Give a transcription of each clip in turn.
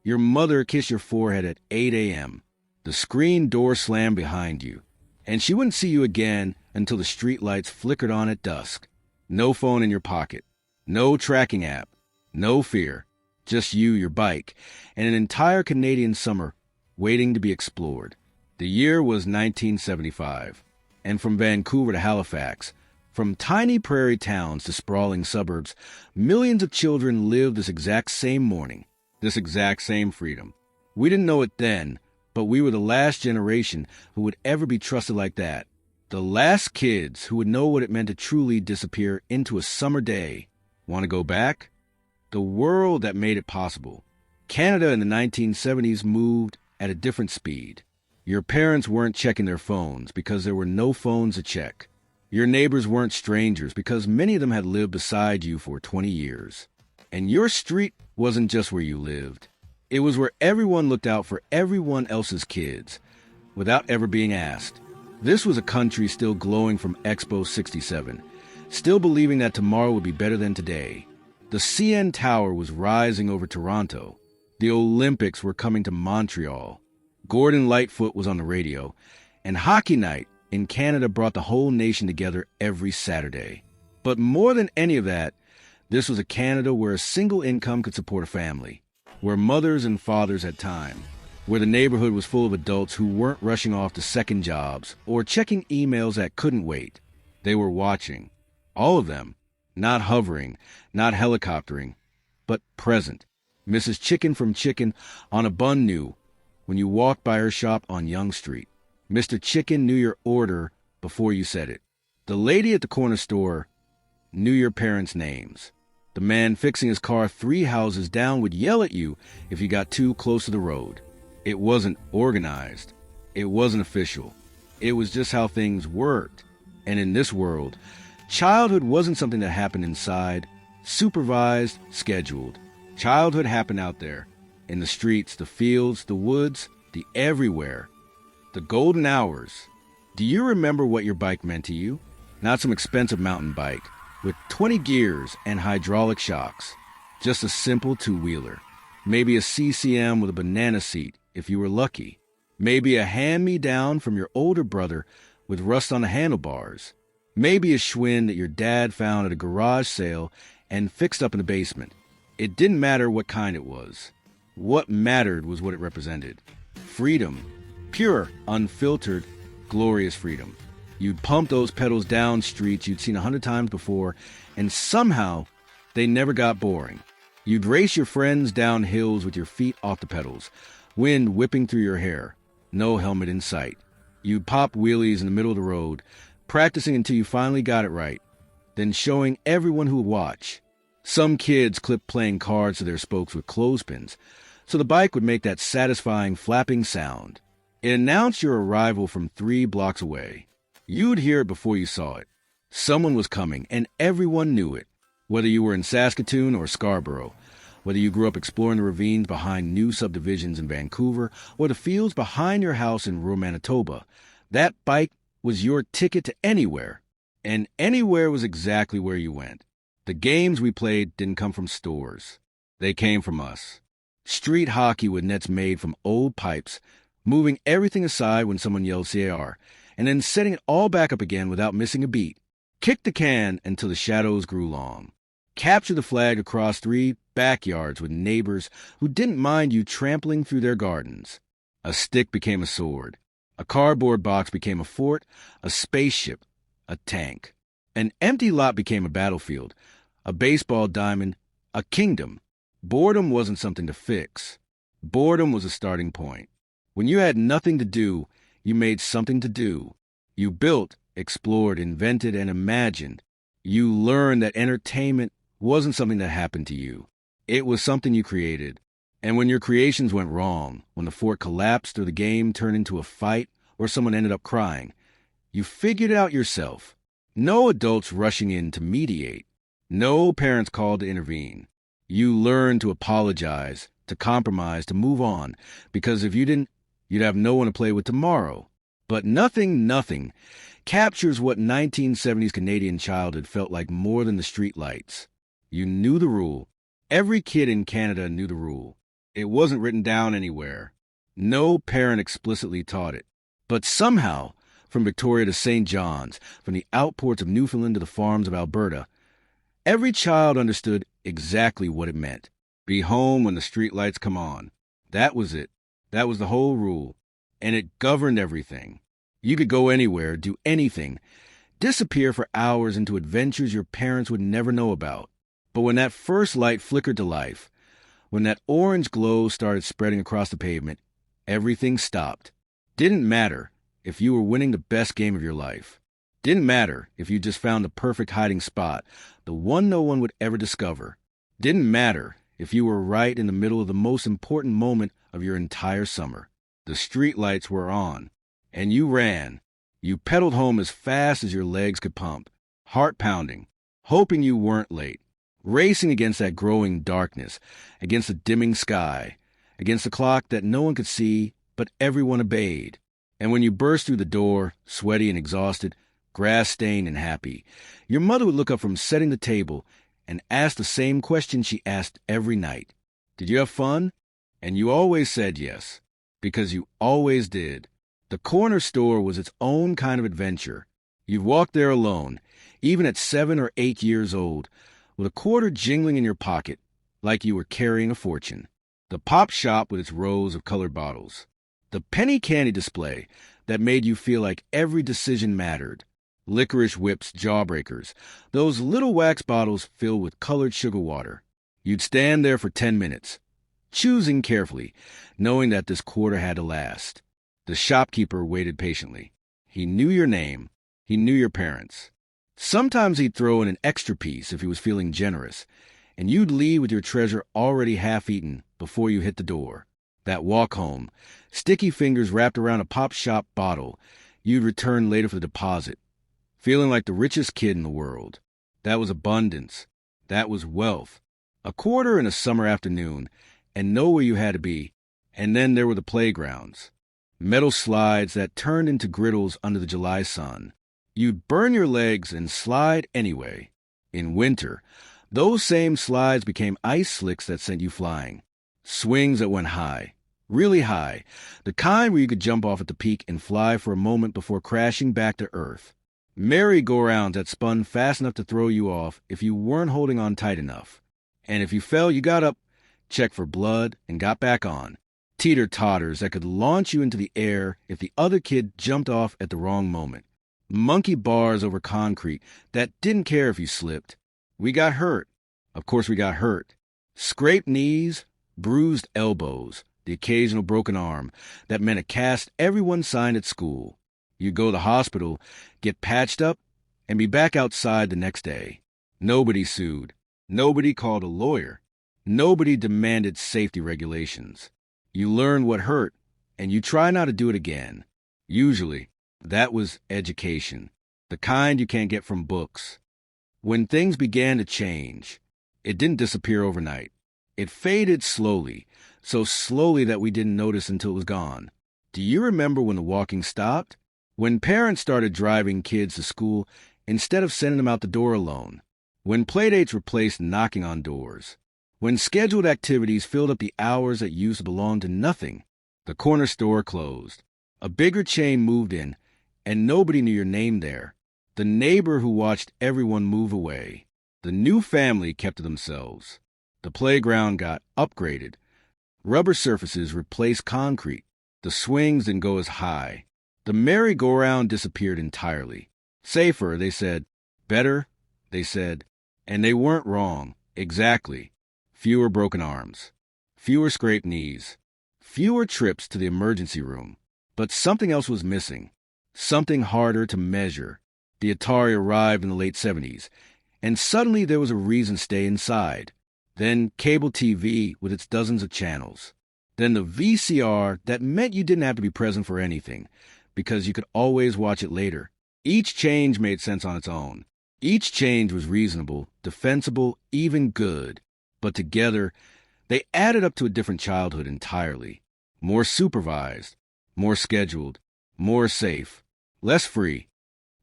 Your mother kissed your forehead at 8 a.m. The screen door slammed behind you, and she wouldn't see you again until the street lights flickered on at dusk. No phone in your pocket, no tracking app, no fear, just you, your bike, and an entire Canadian summer waiting to be explored. The year was 1975, and from Vancouver to Halifax, from tiny prairie towns to sprawling suburbs, millions of children lived this exact same morning, this exact same freedom. We didn't know it then, but we were the last generation who would ever be trusted like that. The last kids who would know what it meant to truly disappear into a summer day. Want to go back? The world that made it possible. Canada in the 1970s moved at a different speed. Your parents weren't checking their phones because there were no phones to check. Your neighbors weren't strangers because many of them had lived beside you for 20 years. And your street wasn't just where you lived. It was where everyone looked out for everyone else's kids, without ever being asked. This was a country still glowing from Expo 67, still believing that tomorrow would be better than today. The CN Tower was rising over Toronto. The Olympics were coming to Montreal. Gordon Lightfoot was on the radio, and Hockey Night in Canada brought the whole nation together every Saturday. But more than any of that, this was a Canada where a single income could support a family, where mothers and fathers had time, where the neighborhood was full of adults who weren't rushing off to second jobs or checking emails that couldn't wait. They were watching. All of them. Not hovering, not helicoptering, but present. Mrs. Chicken from Chicken on a Bun knew when you walked by her shop on Yonge Street. Mr. Chicken knew your order before you said it. The lady at the corner store knew your parents' names. The man fixing his car 3 houses down would yell at you if you got too close to the road. It wasn't organized. It wasn't official. It was just how things worked. And in this world, childhood wasn't something that happened inside, supervised, scheduled. Childhood happened out there, in the streets, the fields, the woods, the everywhere. The golden hours. Do you remember what your bike meant to you? Not some expensive mountain bike with 20 gears and hydraulic shocks. Just a simple two-wheeler. Maybe a CCM with a banana seat if you were lucky. Maybe a hand-me-down from your older brother with rust on the handlebars. Maybe a Schwinn that your dad found at a garage sale and fixed up in the basement. It didn't matter what kind it was. What mattered was what it represented. Freedom. Pure, unfiltered, glorious freedom. You'd pump those pedals down streets you'd seen 100 times before, and somehow they never got boring. You'd race your friends down hills with your feet off the pedals, wind whipping through your hair, no helmet in sight. You'd pop wheelies in the middle of the road, practicing until you finally got it right, then showing everyone who would watch. Some kids clipped playing cards to their spokes with clothespins, so the bike would make that satisfying flapping sound. It announced your arrival from 3 blocks away. You'd hear it before you saw it. Someone was coming, and everyone knew it. Whether you were in Saskatoon or Scarborough, whether you grew up exploring the ravines behind new subdivisions in Vancouver or the fields behind your house in rural Manitoba, that bike was your ticket to anywhere. And anywhere was exactly where you went. The games we played didn't come from stores. They came from us. Street hockey with nets made from old pipes, moving everything aside when someone yelled CAR, and then setting it all back up again without missing a beat. Kick the can until the shadows grew long. Capture the flag across 3 backyards with neighbors who didn't mind you trampling through their gardens. A stick became a sword. A cardboard box became a fort, a spaceship, a tank. An empty lot became a battlefield, a baseball diamond, a kingdom. Boredom wasn't something to fix. Boredom was a starting point. When you had nothing to do, you made something to do. You built, explored, invented, and imagined. You learned that entertainment wasn't something that happened to you. It was something you created. And when your creations went wrong, when the fort collapsed or the game turned into a fight or someone ended up crying, you figured it out yourself. No adults rushing in to mediate. No parents called to intervene. You learned to apologize, to compromise, to move on, because if you didn't, you'd have no one to play with tomorrow. But nothing captures what 1970s Canadian childhood felt like more than the street lights. You knew the rule. Every kid in Canada knew the rule. It wasn't written down anywhere. No parent explicitly taught it. But somehow, from Victoria to St. John's, from the outports of Newfoundland to the farms of Alberta, every child understood exactly what it meant. Be home when the street lights come on. That was it. That was the whole rule. And it governed everything. You could go anywhere, do anything, disappear for hours into adventures your parents would never know about. But when that first light flickered to life, when that orange glow started spreading across the pavement, everything stopped. Didn't matter if you were winning the best game of your life. Didn't matter if you just found the perfect hiding spot, the one no one would ever discover. Didn't matter if you were right in the middle of the most important moment of your entire summer. The street lights were on, and you ran. You pedaled home as fast as your legs could pump, heart pounding, hoping you weren't late, racing against that growing darkness, against the dimming sky, against the clock that no one could see but everyone obeyed. And when you burst through the door, sweaty and exhausted, grass-stained and happy, your mother would look up from setting the table and ask the same question she asked every night. Did you have fun? And you always said yes, because you always did. The corner store was its own kind of adventure. You'd walk there alone, even at 7 or 8 years old, with a quarter jingling in your pocket, like you were carrying a fortune. The pop shop with its rows of colored bottles. The penny candy display that made you feel like every decision mattered. Licorice whips, jawbreakers, those little wax bottles filled with colored sugar water. You'd stand there for 10 minutes, choosing carefully, knowing that this quarter had to last. The shopkeeper waited patiently. He knew your name. He knew your parents. Sometimes he'd throw in an extra piece if he was feeling generous, and you'd leave with your treasure already half-eaten before you hit the door. That walk home, sticky fingers wrapped around a pop shop bottle, you'd return later for the deposit, feeling like the richest kid in the world. That was abundance. That was wealth. A quarter in a summer afternoon, and know where you had to be. And then there were the playgrounds. Metal slides that turned into griddles under the July sun. You'd burn your legs and slide anyway. In winter, those same slides became ice slicks that sent you flying. Swings that went high, really high, the kind where you could jump off at the peak and fly for a moment before crashing back to earth. Merry-go-rounds that spun fast enough to throw you off if you weren't holding on tight enough. And if you fell, you got up, checked for blood, and got back on. Teeter-totters that could launch you into the air if the other kid jumped off at the wrong moment. Monkey bars over concrete that didn't care if you slipped. We got hurt. Of course we got hurt. Scraped knees, bruised elbows, the occasional broken arm that meant a cast everyone signed at school. You'd go to the hospital, get patched up, and be back outside the next day. Nobody sued. Nobody called a lawyer. Nobody demanded safety regulations. You learn what hurt, and you try not to do it again. Usually, that was education, the kind you can't get from books. When things began to change, it didn't disappear overnight. It faded slowly, so slowly that we didn't notice until it was gone. Do you remember when the walking stopped? When parents started driving kids to school instead of sending them out the door alone? When playdates replaced knocking on doors? When scheduled activities filled up the hours that used to belong to nothing? The corner store closed. A bigger chain moved in, and nobody knew your name there. The neighbor who watched everyone move away. The new family kept to themselves. The playground got upgraded. Rubber surfaces replaced concrete. The swings didn't go as high. The merry-go-round disappeared entirely. Safer, they said. Better, they said. And they weren't wrong. Exactly. Fewer broken arms. Fewer scraped knees. Fewer trips to the emergency room. But something else was missing. Something harder to measure. The Atari arrived in the late 70s, and suddenly there was a reason to stay inside. Then cable TV with its dozens of channels. Then the VCR that meant you didn't have to be present for anything, because you could always watch it later. Each change made sense on its own. Each change was reasonable, defensible, even good. But together, they added up to a different childhood entirely. More supervised, more scheduled, more safe, less free.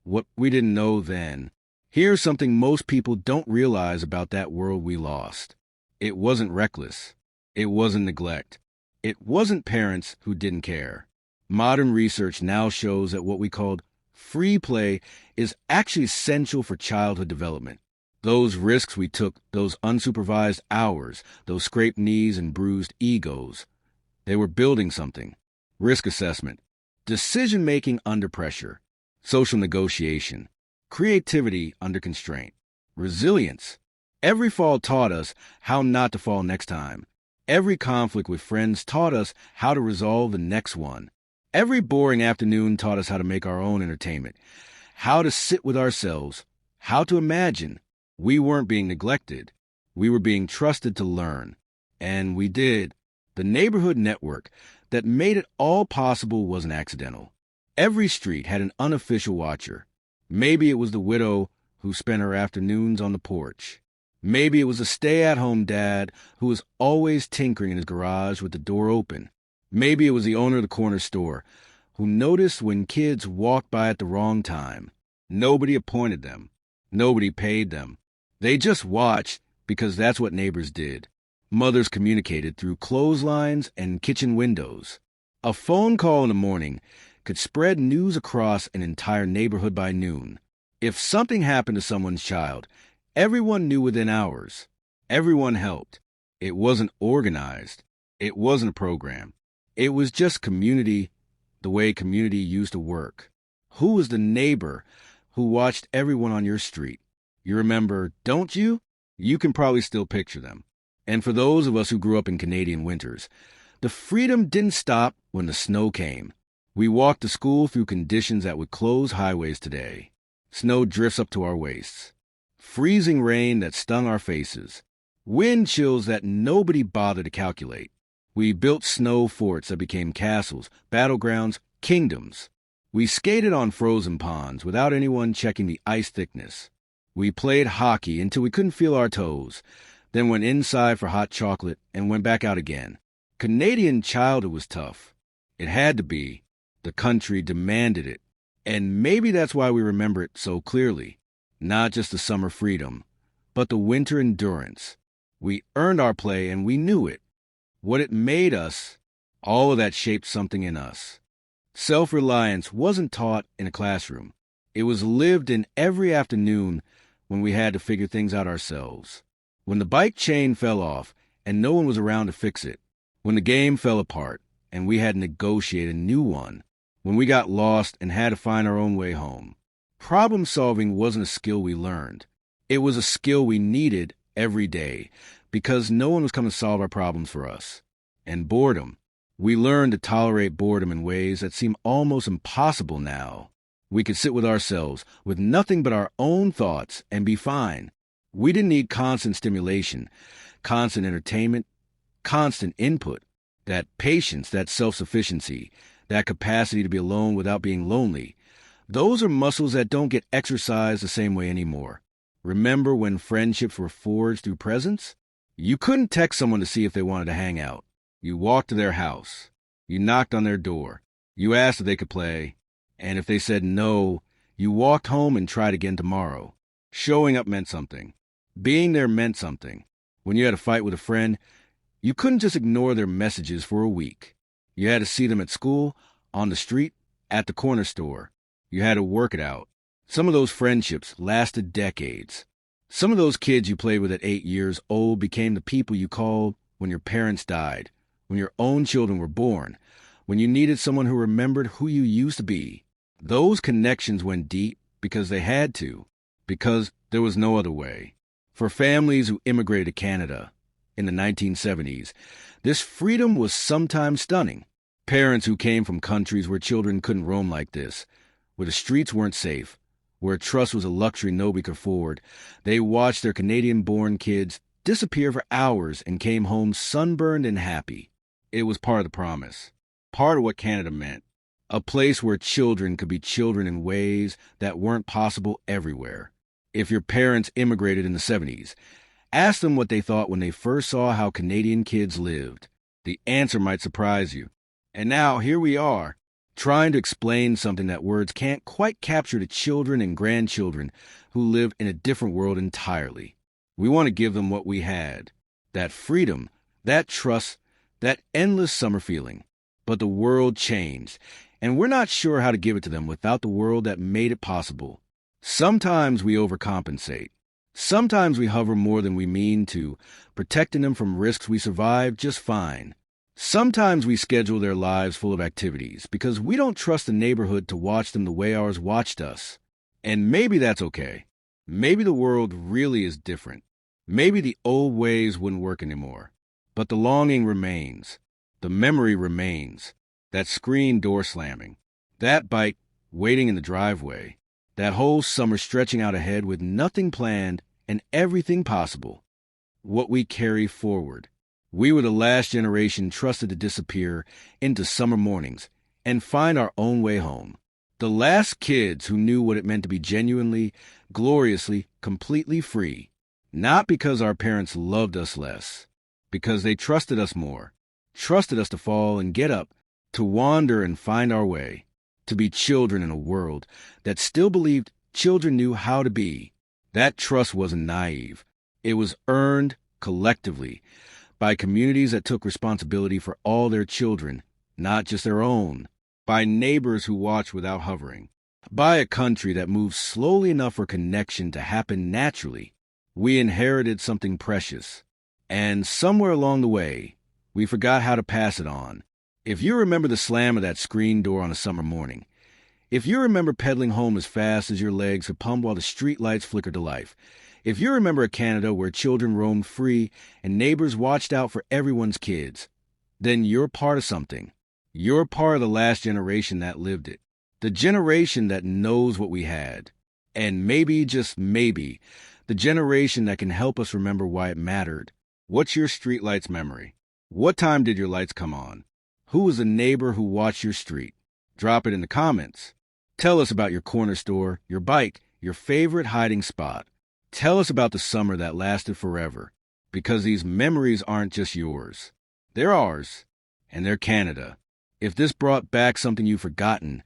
What we didn't know then. Here's something most people don't realize about that world we lost. It wasn't reckless. It wasn't neglect. It wasn't parents who didn't care. Modern research now shows that what we called free play is actually essential for childhood development. Those risks we took, those unsupervised hours, those scraped knees and bruised egos, they were building something. Risk assessment, decision-making under pressure, social negotiation, creativity under constraint, resilience. Every fall taught us how not to fall next time. Every conflict with friends taught us how to resolve the next one. Every boring afternoon taught us how to make our own entertainment, how to sit with ourselves, how to imagine. We weren't being neglected. We were being trusted to learn. And we did. The neighborhood network that made it all possible wasn't accidental. Every street had an unofficial watcher. Maybe it was the widow who spent her afternoons on the porch. Maybe it was a stay-at-home dad who was always tinkering in his garage with the door open. Maybe it was the owner of the corner store who noticed when kids walked by at the wrong time. Nobody appointed them. Nobody paid them. They just watched because that's what neighbors did. Mothers communicated through clotheslines and kitchen windows. A phone call in the morning could spread news across an entire neighborhood by noon. If something happened to someone's child, everyone knew within hours. Everyone helped. It wasn't organized. It wasn't a program. It was just community, the way community used to work. Who was the neighbor who watched everyone on your street? You remember, don't you? You can probably still picture them. And for those of us who grew up in Canadian winters, the freedom didn't stop when the snow came. We walked to school through conditions that would close highways today. Snow drifts up to our waists. Freezing rain that stung our faces. Wind chills that nobody bothered to calculate. We built snow forts that became castles, battlegrounds, kingdoms. We skated on frozen ponds without anyone checking the ice thickness. We played hockey until we couldn't feel our toes, then went inside for hot chocolate and went back out again. Canadian childhood was tough. It had to be. The country demanded it. And maybe that's why we remember it so clearly. Not just the summer freedom, but the winter endurance. We earned our play and we knew it. What it made us, all of that shaped something in us. Self-reliance wasn't taught in a classroom. It was lived in every afternoon when we had to figure things out ourselves. When the bike chain fell off and no one was around to fix it. When the game fell apart and we had to negotiate a new one. When we got lost and had to find our own way home. Problem solving wasn't a skill we learned. It was a skill we needed every day because no one was coming to solve our problems for us. And boredom. We learned to tolerate boredom in ways that seem almost impossible now. We could sit with ourselves with nothing but our own thoughts and be fine. We didn't need constant stimulation, constant entertainment, constant input, that patience, that self-sufficiency, that capacity to be alone without being lonely. Those are muscles that don't get exercised the same way anymore. Remember when friendships were forged through presence? You couldn't text someone to see if they wanted to hang out. You walked to their house. You knocked on their door. You asked if they could play. And if they said no, you walked home and tried again tomorrow. Showing up meant something. Being there meant something. When you had a fight with a friend, you couldn't just ignore their messages for a week. You had to see them at school, on the street, at the corner store. You had to work it out. Some of those friendships lasted decades. Some of those kids you played with at 8 years old became the people you called when your parents died, when your own children were born, when you needed someone who remembered who you used to be. Those connections went deep because they had to, because there was no other way. For families who immigrated to Canada in the 1970s, this freedom was sometimes stunning. Parents who came from countries where children couldn't roam like this, where the streets weren't safe, where trust was a luxury nobody could afford, they watched their Canadian-born kids disappear for hours and came home sunburned and happy. It was part of the promise, part of what Canada meant, a place where children could be children in ways that weren't possible everywhere. If your parents immigrated in the 70s, ask them what they thought when they first saw how Canadian kids lived. The answer might surprise you. And now, here we are, trying to explain something that words can't quite capture to children and grandchildren who live in a different world entirely. We want to give them what we had, that freedom That trust, that endless summer feeling. But the world changed, and we're not sure how to give it to them without the world that made it possible. Sometimes we overcompensate. Sometimes we hover more than we mean to, protecting them from risks we survive just fine. Sometimes we schedule their lives full of activities because we don't trust the neighborhood to watch them the way ours watched us. And maybe that's okay. Maybe the world really is different. Maybe the old ways wouldn't work anymore. But the longing remains. The memory remains. That screen door slamming. That bike waiting in the driveway. That whole summer stretching out ahead with nothing planned and everything possible. What we carry forward. We were the last generation trusted to disappear into summer mornings and find our own way home. The last kids who knew what it meant to be genuinely, gloriously, completely free. Not because our parents loved us less, because they trusted us more, trusted us to fall and get up, to wander and find our way, to be children in a world that still believed children knew how to be. That trust wasn't naive. It was earned collectively by communities that took responsibility for all their children, not just their own, by neighbors who watched without hovering, by a country that moved slowly enough for connection to happen naturally. We inherited something precious, and somewhere along the way, we forgot how to pass it on. If you remember the slam of that screen door on a summer morning, if you remember pedaling home as fast as your legs could pump while the street lights flickered to life, if you remember a Canada where children roamed free and neighbors watched out for everyone's kids, then you're part of something. You're part of the last generation that lived it. The generation that knows what we had. And maybe, just maybe, the generation that can help us remember why it mattered. What's your streetlights memory? What time did your lights come on? Who was the neighbor who watched your street? Drop it in the comments. Tell us about your corner store, your bike, your favorite hiding spot. Tell us about the summer that lasted forever, because these memories aren't just yours. They're ours, and they're Canada. If this brought back something you've forgotten,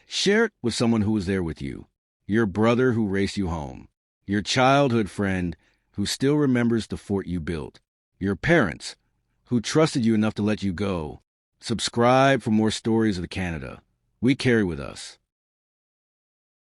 share it with someone who was there with you. Your brother who raced you home. Your childhood friend who still remembers the fort you built. Your parents who trusted you enough to let you go. Subscribe for more stories of the Canada we carry with us.